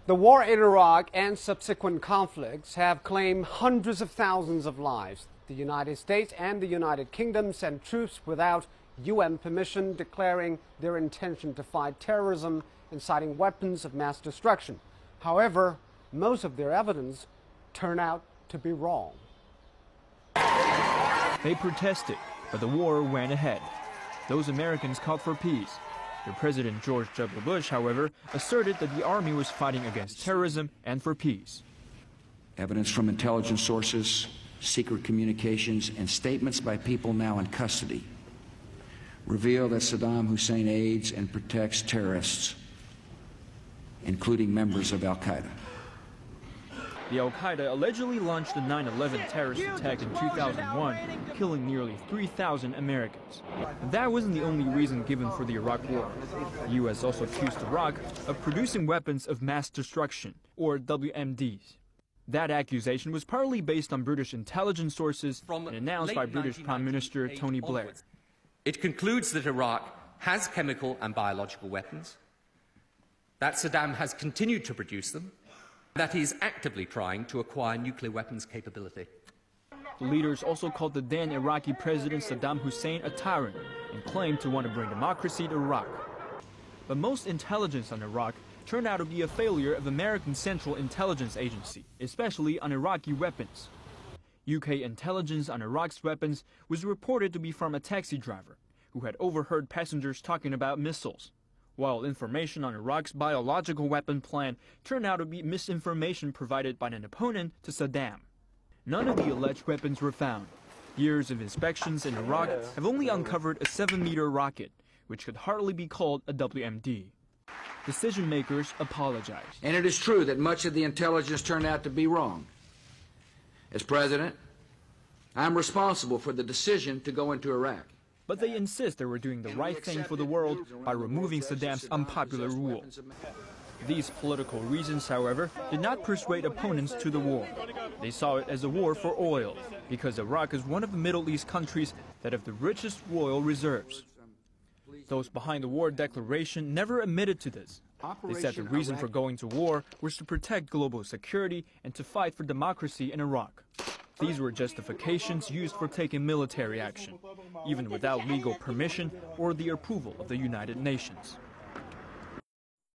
The war in Iraq and subsequent conflicts have claimed hundreds of thousands of lives. The United States and the United Kingdom sent troops without UN permission, declaring their intention to fight terrorism and citing weapons of mass destruction. However, most of their evidence turned out to be wrong. They protested, but the war went ahead. Those Americans called for peace. Their President George W. Bush, however, asserted that the army was fighting against terrorism and for peace. Evidence from intelligence sources, secret communications, and statements by people now in custody reveal that Saddam Hussein aids and protects terrorists, including members of al-Qaeda. The al-Qaeda allegedly launched the 9/11 terrorist attack in 2001, killing nearly 3,000 Americans. And that wasn't the only reason given for the Iraq War. The U.S. also accused Iraq of producing weapons of mass destruction, or WMDs. That accusation was partly based on British intelligence sources and announced by British Prime Minister Tony Blair. It concludes that Iraq has chemical and biological weapons, that Saddam has continued to produce them, that he is actively trying to acquire nuclear weapons capability. The leaders also called the then Iraqi President Saddam Hussein a tyrant and claimed to want to bring democracy to Iraq. But most intelligence on Iraq turned out to be a failure of American Central Intelligence Agency, especially on Iraqi weapons. UK intelligence on Iraq's weapons was reported to be from a taxi driver who had overheard passengers talking about missiles, while information on Iraq's biological weapon plan turned out to be misinformation provided by an opponent to Saddam. None of the alleged weapons were found. Years of inspections in Iraq have only uncovered a 7-meter rocket, which could hardly be called a WMD. Decision makers apologized. And it is true that much of the intelligence turned out to be wrong. As president, I'm responsible for the decision to go into Iraq. But they insist they were doing the right thing for the world by removing Saddam's unpopular rule. These political reasons, however, did not persuade opponents to the war. They saw it as a war for oil, because Iraq is one of the Middle East countries that have the richest oil reserves. Those behind the war declaration never admitted to this. They said the reason for going to war was to protect global security and to fight for democracy in Iraq. These were justifications used for taking military action, even without legal permission or the approval of the United Nations.